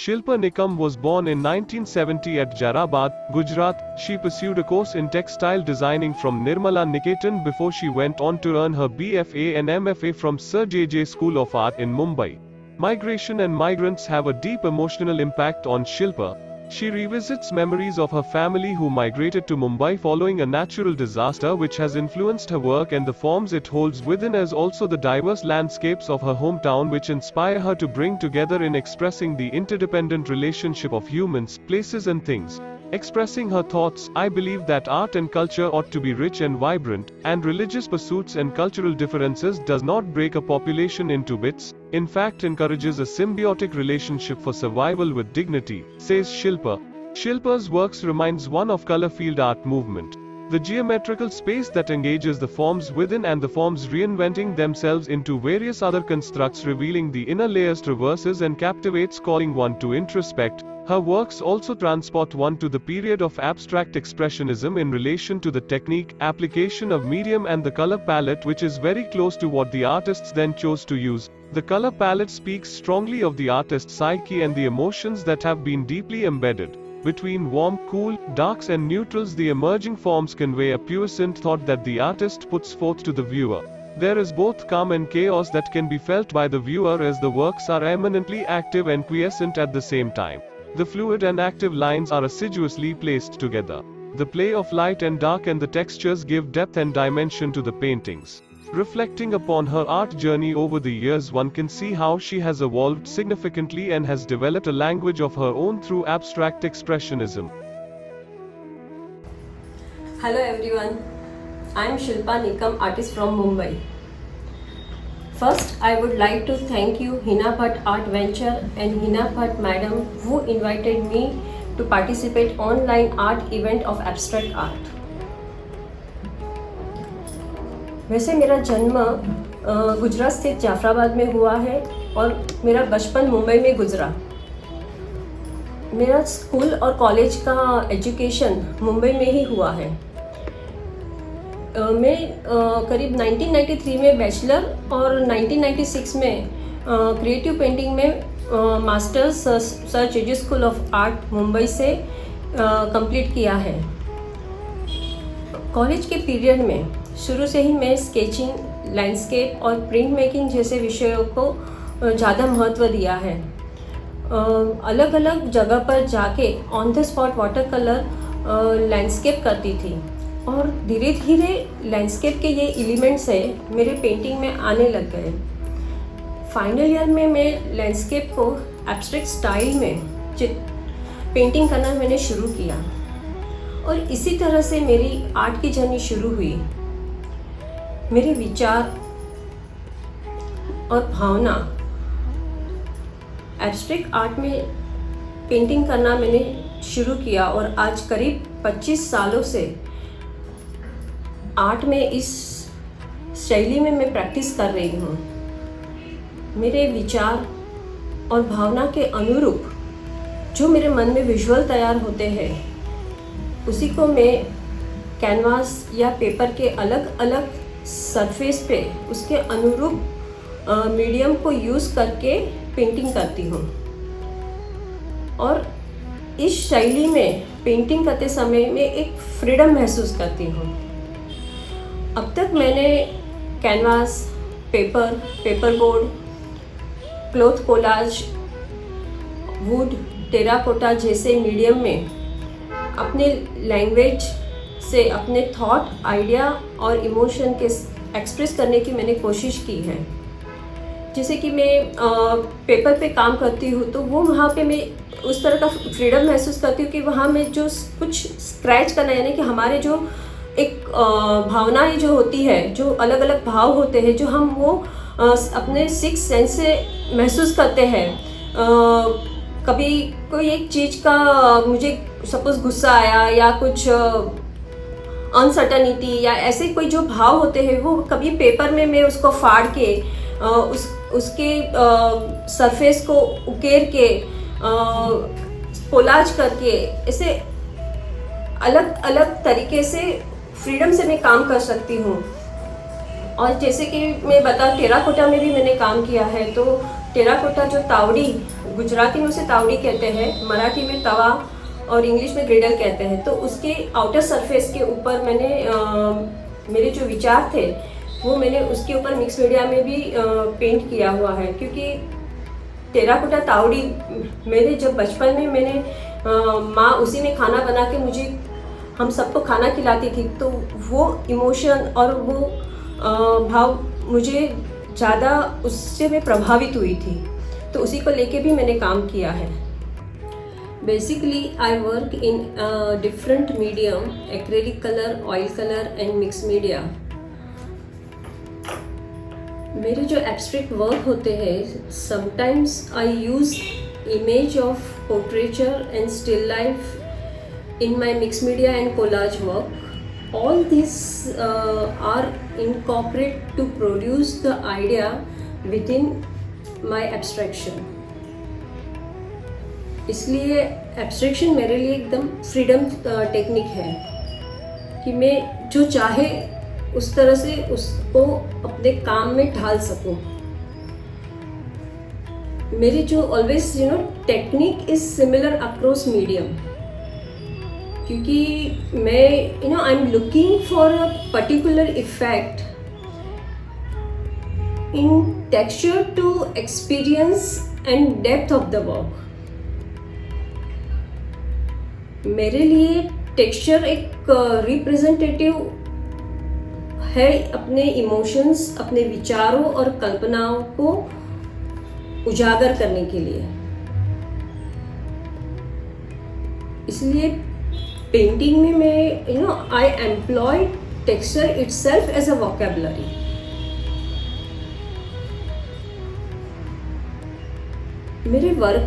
Shilpa Nikam was born in 1970 at Jarabad, Gujarat. She pursued a course in textile designing from Nirmala Niketan before she went on to earn her BFA and MFA from Sir J.J. School of Art in Mumbai. Migration and migrants have a deep emotional impact on Shilpa. She revisits memories of her family who migrated to Mumbai following a natural disaster which has influenced her work and the forms it holds within, as also the diverse landscapes of her hometown which inspire her to bring together in expressing the interdependent relationship of humans, places and things. Expressing her thoughts, I believe that art and culture ought to be rich and vibrant, and religious pursuits and cultural differences does not break a population into bits, in fact encourages a symbiotic relationship for survival with dignity, says Shilpa. Shilpa's works reminds one of color field art movement. The geometrical space that engages the forms within and the forms reinventing themselves into various other constructs, revealing the inner layers, traverses and captivates, calling one to introspect. Her works also transport one to the period of abstract expressionism in relation to the technique, application of medium and the color palette, which is very close to what the artists then chose to use. The color palette speaks strongly of the artist's psyche and the emotions that have been deeply embedded. Between warm, cool, darks and neutrals, the emerging forms convey a puissant thought that the artist puts forth to the viewer. There is both calm and chaos that can be felt by the viewer as the works are eminently active and quiescent at the same time. The fluid and active lines are assiduously placed together. The play of light and dark and the textures give depth and dimension to the paintings. Reflecting upon her art journey over the years, one can see how she has evolved significantly and has developed a language of her own through abstract expressionism. Hello everyone, I am Shilpa Nikam, artist from Mumbai. First, I would like to thank you Hina Bhatt Art Venture and Hina Bhatt Madam who invited me to participate online art event of abstract art. वैसे मेरा जन्म गुजरात स्थित जाफराबाद में हुआ है और मेरा बचपन मुंबई में गुजरा। मेरा स्कूल और कॉलेज का एजुकेशन मुंबई में ही हुआ है। मैं करीब 1993 में बैचलर और 1996 में क्रिएटिव पेंटिंग में masters sir JJ. School of art Mumbai से कंप्लीट किया है। कॉलेज के पीरियड में शुरू से ही मैं स्केचिंग, लैंडस्केप और प्रिंट मेकिंग जैसे विषयों को ज़्यादा महत्व दिया है। अलग अलग जगह पर जाके on the spot water colour landscape करती थी और धीरे धीरे लैंडस्केप के ये एलिमेंट्स है मेरे पेंटिंग में आने लग गए। फाइनल ईयर में मैं लैंडस्केप को एब्स्ट्रैक्ट स्टाइल में पेंटिंग करना मैंने शुरू किया और इसी तरह से मेरी आर्ट की जर्नी शुरू हुई। मेरे विचार और भावना एब्स्ट्रैक्ट आर्ट में पेंटिंग करना मैंने शुरू किया और आज करीब 25 सालों से आर्ट में इस शैली में मैं प्रैक्टिस कर रही हूँ। मेरे विचार और भावना के अनुरूप जो मेरे मन में विजुअल तैयार होते हैं उसी को मैं कैनवास या पेपर के अलग अलग सरफेस पे उसके अनुरूप मीडियम को यूज़ करके पेंटिंग करती हूँ और इस शैली में पेंटिंग करते समय मैं एक फ्रीडम महसूस करती हूँ। अब तक मैंने canvas, paper board, cloth collage, would, terracotta जैसे मीडियम में अपने लैंग्वेज से अपने थॉट, आइडिया और इमोशन के एक्सप्रेस करने की मैंने कोशिश की है। जैसे कि मैं पेपर पे काम करती हूँ तो वो वहाँ पे मैं उस तरह का फ्रीडम महसूस करती हूँ कि वहाँ में जो कुछ स्क्रैच करना, यानी कि हमारे जो एक भावनाएं जो होती है, जो अलग अलग भाव होते हैं, जो हम वो अपने सिक्स सेंस से महसूस करते हैं। कभी कोई एक चीज़ का मुझे सपोज गुस्सा आया या कुछ अनसर्टनिटी या ऐसे कोई जो भाव होते हैं वो कभी पेपर में मैं उसको फाड़ के उसके सरफेस को उकेर के कोलाज करके ऐसे अलग अलग तरीके से फ्रीडम से मैं काम कर सकती हूँ। और जैसे कि मैं टेराकोटा में भी मैंने काम किया है, तो टेराकोटा जो तावड़ी, गुजराती में उसे तावड़ी कहते हैं, मराठी में तवा और इंग्लिश में ग्रिडल कहते हैं। तो उसके आउटर सरफेस के ऊपर मैंने मेरे जो विचार थे वो मैंने उसके ऊपर मिक्स मीडिया में भी पेंट किया हुआ है। क्योंकि टेराकोटा तावड़ी मेरे जब बचपन में मैंने माँ उसी में खाना बना के मुझे हम सबको खाना खिलाती थी, तो वो इमोशन और वो भाव मुझे ज़्यादा उससे मैं प्रभावित हुई थी, तो उसी को लेके भी मैंने काम किया है। Basically I work in different medium, acrylic colour, oil colour and mix media. मेरे जो एब्स्ट्रैक्ट वर्क होते हैं, sometimes I use image of portraiture and still life in my mixed media and collage work. All these are incorporated to produce the idea within my abstraction. इसलिए abstraction मेरे लिए एकदम freedom technique है कि मैं जो चाहे उस तरह से उसको अपने काम में ढाल सकूं। मेरी जो always technique is similar across medium, क्योंकि मैं I am looking for a particular effect in texture to experience and depth of the work. मेरे लिए टेक्सचर एक रिप्रेजेंटेटिव है अपने इमोशंस, अपने विचारों और कल्पनाओं को उजागर करने के लिए। इसलिए पेंटिंग में मैं I employ texture itself as a vocabulary. मेरे वर्क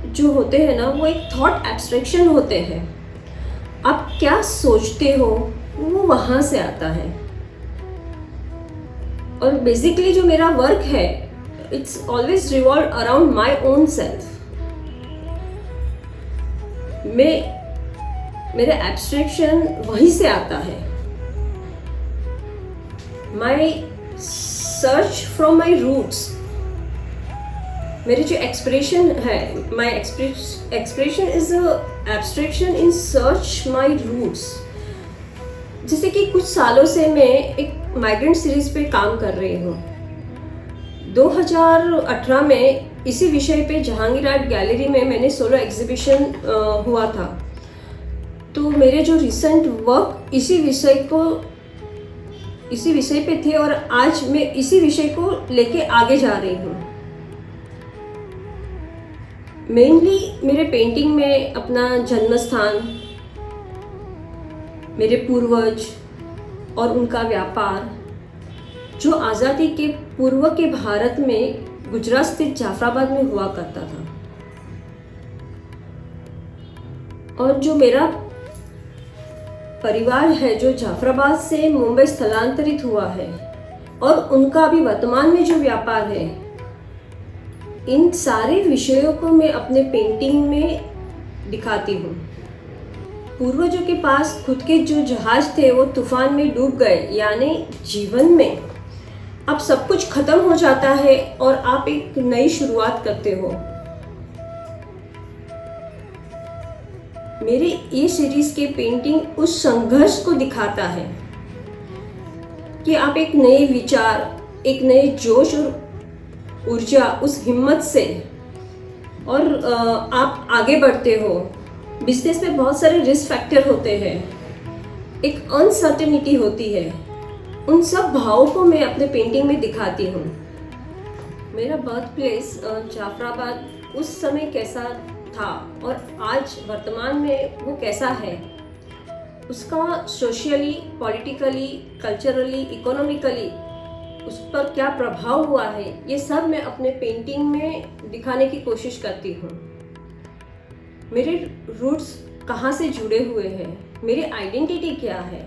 जो होते हैं ना, वो एक थॉट एब्स्ट्रैक्शन होते हैं। आप क्या सोचते हो वो वहां से आता है। और बेसिकली जो मेरा वर्क है, it's always revolved around my own self. मेरा एब्स्ट्रैक्शन वहीं से आता है। My search from my roots, मेरे जो एक्सप्रेशन है, my expression is a abstraction in search my roots. जैसे कि कुछ सालों से मैं एक माइग्रेंट सीरीज पे काम कर रही हूँ। 2018 में इसी विषय पे जहांगीर आर्ट गैलरी में मैंने सोलो एग्जीबिशन हुआ था। तो मेरे जो रिसेंट वर्क इसी विषय पे थे और आज मैं इसी विषय को लेके आगे जा रही हूँ। मेनली मेरे पेंटिंग में अपना जन्म स्थान, मेरे पूर्वज और उनका व्यापार, जो आज़ादी के पूर्व के भारत में गुजरात स्थित जाफराबाद में हुआ करता था, और जो मेरा परिवार है जो जाफराबाद से मुंबई स्थलांतरित हुआ है और उनका अभी वर्तमान में जो व्यापार है, इन सारे विषयों को मैं अपने पेंटिंग में दिखाती हूँ। पूर्वजों के पास खुद के जो जहाज थे वो तूफान में डूब गए, यानी जीवन में अब सब कुछ खत्म हो जाता है और आप एक नई शुरुआत करते हो। मेरी ये सीरीज के पेंटिंग उस संघर्ष को दिखाता है कि आप एक नए विचार, एक नए जोश और ऊर्जा, उस हिम्मत से और आप आगे बढ़ते हो। बिजनेस में बहुत सारे रिस्क फैक्टर होते हैं, एक अनसर्टेनिटी होती है, उन सब भावों को मैं अपने पेंटिंग में दिखाती हूँ। मेरा बर्थ प्लेस जाफराबाद उस समय कैसा था और आज वर्तमान में वो कैसा है, उसका सोशली, पॉलिटिकली, कल्चरली, इकोनॉमिकली उस पर क्या प्रभाव हुआ है, ये सब मैं अपने पेंटिंग में दिखाने की कोशिश करती हूँ। मेरे रूट्स कहाँ से जुड़े हुए हैं, मेरी आइडेंटिटी क्या है,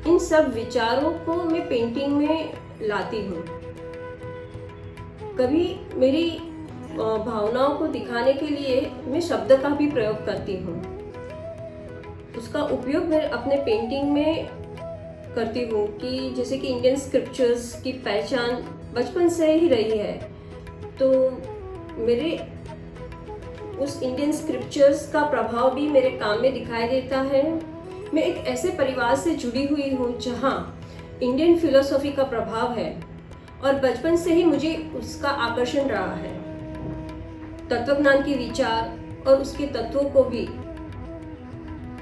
इन सब विचारों को मैं पेंटिंग में लाती हूँ। कभी मेरी भावनाओं को दिखाने के लिए मैं शब्द का भी प्रयोग करती हूँ। उसका उपयोग मैं अपने पेंटिंग में करती हूँ कि जैसे कि इंडियन स्क्रिप्चर्स की पहचान बचपन से ही रही है, तो मेरे उस इंडियन स्क्रिप्चर्स का प्रभाव भी मेरे काम में दिखाई देता है। मैं एक ऐसे परिवार से जुड़ी हुई हूँ जहाँ इंडियन फिलोसॉफी का प्रभाव है और बचपन से ही मुझे उसका आकर्षण रहा है। तत्वज्ञान के विचार और उसके तत्वों को भी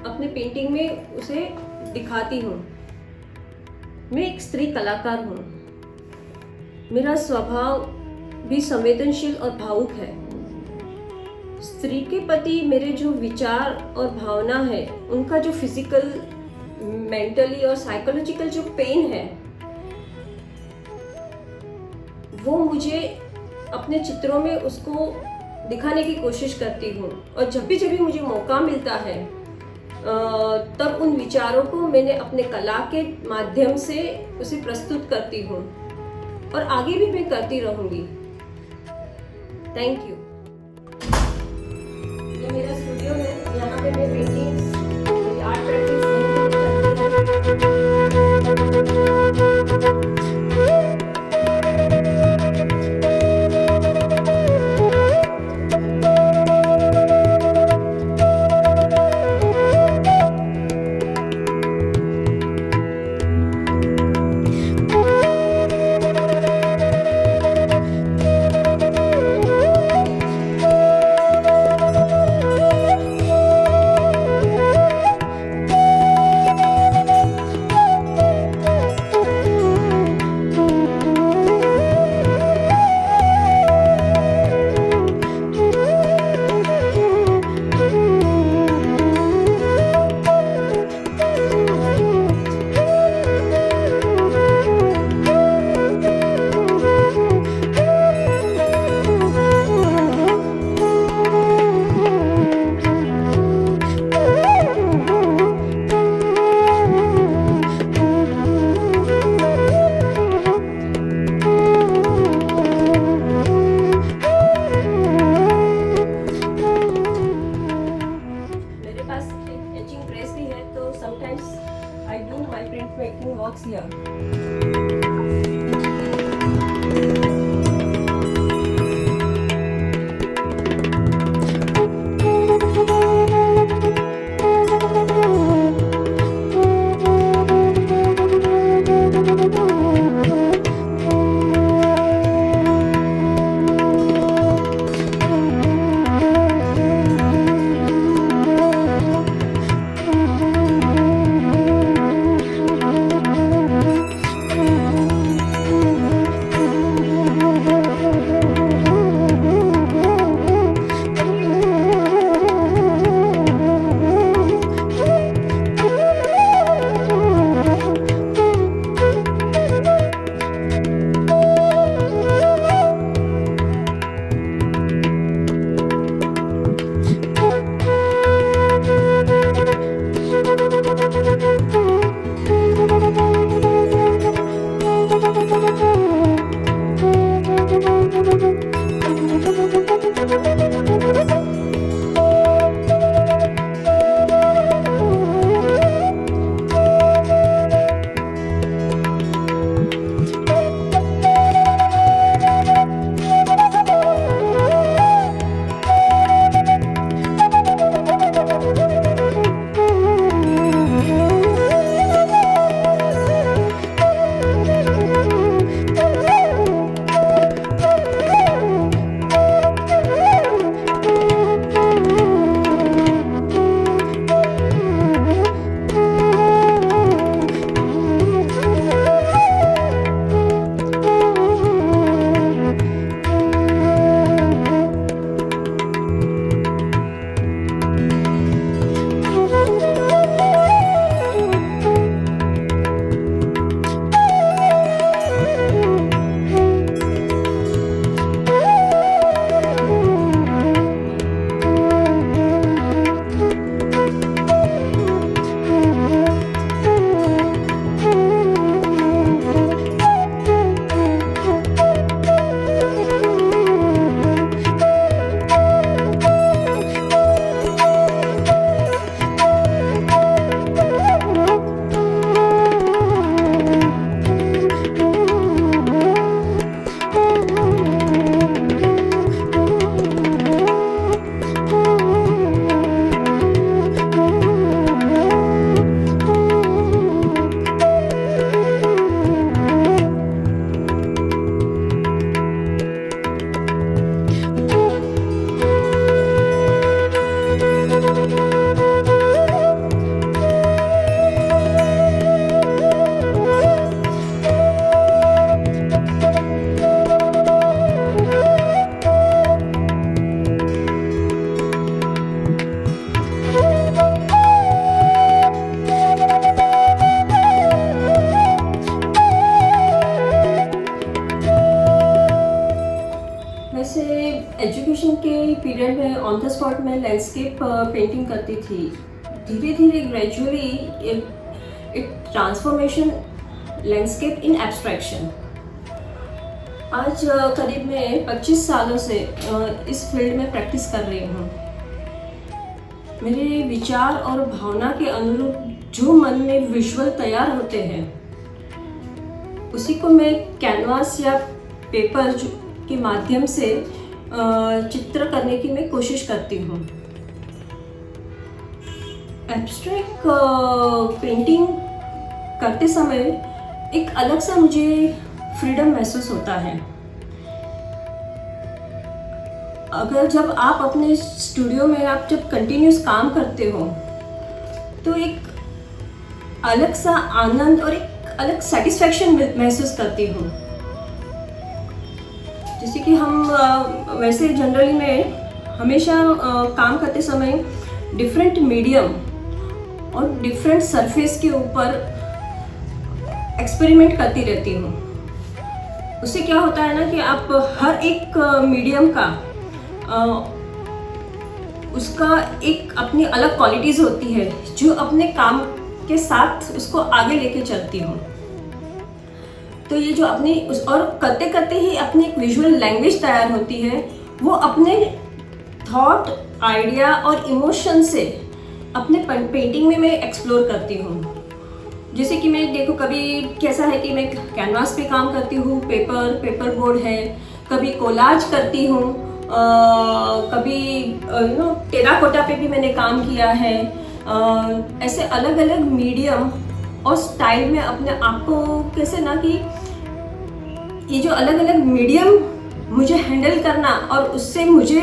अपने पेंटिंग में उसे दिखाती हूँ। मैं एक स्त्री कलाकार हूँ। मेरा स्वभाव भी संवेदनशील और भावुक है। स्त्री के प्रति मेरे जो विचार और भावना है, उनका जो फिजिकल, मेंटली और साइकोलॉजिकल जो पेन है, वो मुझे अपने चित्रों में उसको दिखाने की कोशिश करती हूँ। और जब भी मुझे मौका मिलता है तब उन विचारों को मैंने अपने कला के माध्यम से उसे प्रस्तुत करती हूँ और आगे भी मैं करती रहूँगी। Thank you. ये मेरा स्टूडियो है, यहाँ पे मैं पेंटिंग्स, आर्ट प्रैक्टिस करती हूँ। Sometimes I do my printmaking works here. Education के पीरियड में ऑन द स्पॉट में लैंडस्केप पेंटिंग करती थी। धीरे धीरे gradually it transformation landscape in abstraction. आज करीब मैं 25 सालों से इस फील्ड में प्रैक्टिस कर रही हूँ। मेरे विचार और भावना के अनुरूप जो मन में विजुअल तैयार होते हैं उसी को मैं कैनवास या पेपर के माध्यम से चित्र करने की मैं कोशिश करती हूँ। एब्स्ट्रैक्ट पेंटिंग करते समय एक अलग सा मुझे फ्रीडम महसूस होता है। अगर जब आप अपने स्टूडियो में आप जब कंटिन्यूस काम करते हो तो एक अलग सा आनंद और एक अलग सेटिस्फैक्शन महसूस करती हूँ। जैसे कि हम वैसे जनरली में हमेशा काम करते समय डिफरेंट मीडियम और डिफरेंट सरफेस के ऊपर एक्सपेरिमेंट करती रहती हूँ। उससे क्या होता है ना कि आप हर एक मीडियम का उसका एक अपनी अलग क्वालिटीज़ होती है जो अपने काम के साथ उसको आगे लेके चलती हूँ। तो ये जो अपनी उस और करते करते ही अपनी एक विजुअल लैंग्वेज तैयार होती है, वो अपने थॉट, आइडिया और इमोशन से अपने पेंटिंग में मैं एक्सप्लोर करती हूँ। जैसे कि मैं देखो कभी कैसा है कि मैं कैनवास पे काम करती हूँ, पेपर बोर्ड है, कभी कोलाज करती हूँ, कभी टेराकोटा पे भी मैंने काम किया है। ऐसे अलग अलग मीडियम और स्टाइल में अपने आप को कैसे ना कि ये जो अलग अलग मीडियम मुझे हैंडल करना और उससे मुझे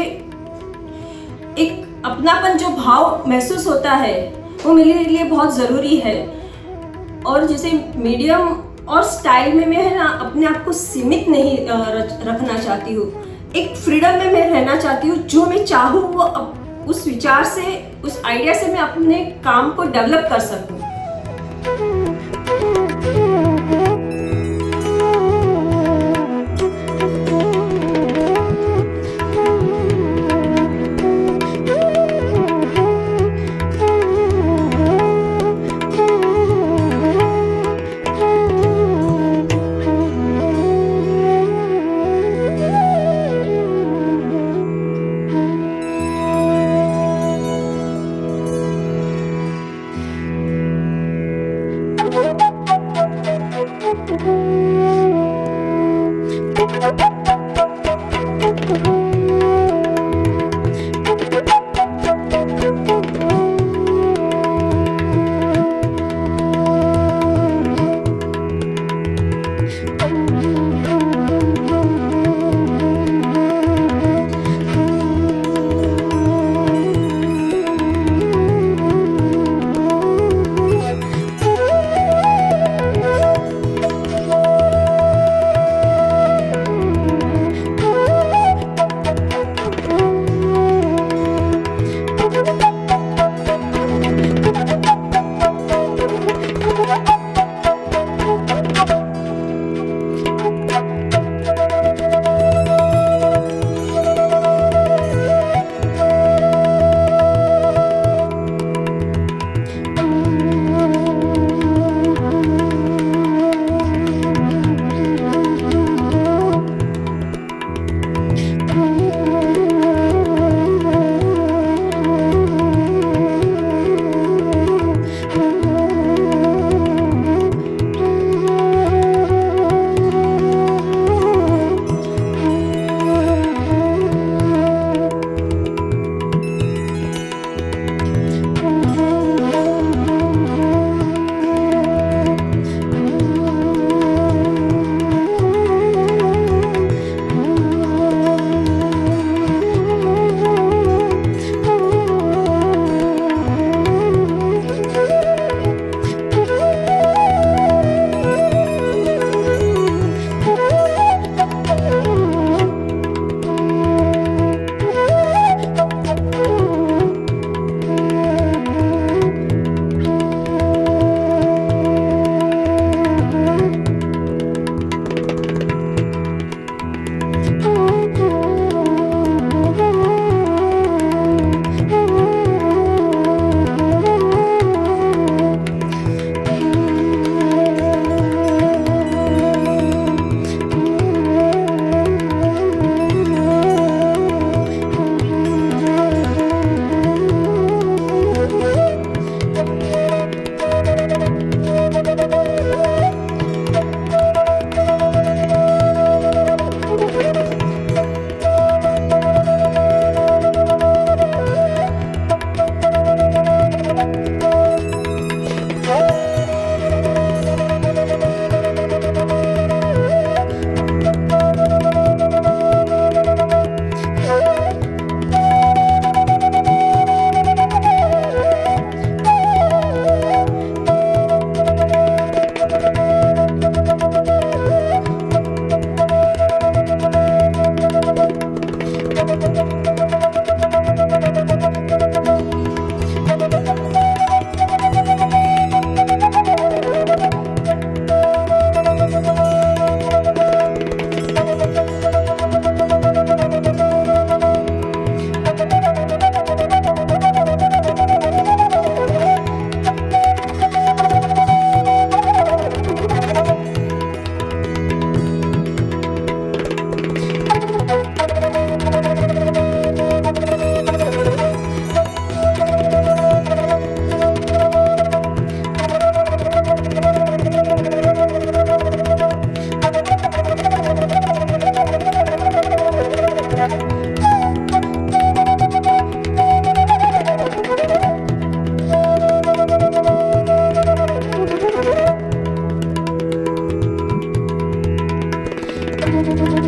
एक अपनापन जो भाव महसूस होता है वो मेरे लिए बहुत ज़रूरी है। और जैसे मीडियम और स्टाइल में मैं है ना अपने आप को सीमित नहीं रखना चाहती हूँ, एक फ्रीडम में मैं रहना चाहती हूँ। जो मैं चाहूँ वो उस विचार से, उस आइडिया से मैं अपने काम को डेवलप कर सकूँ। Thank you.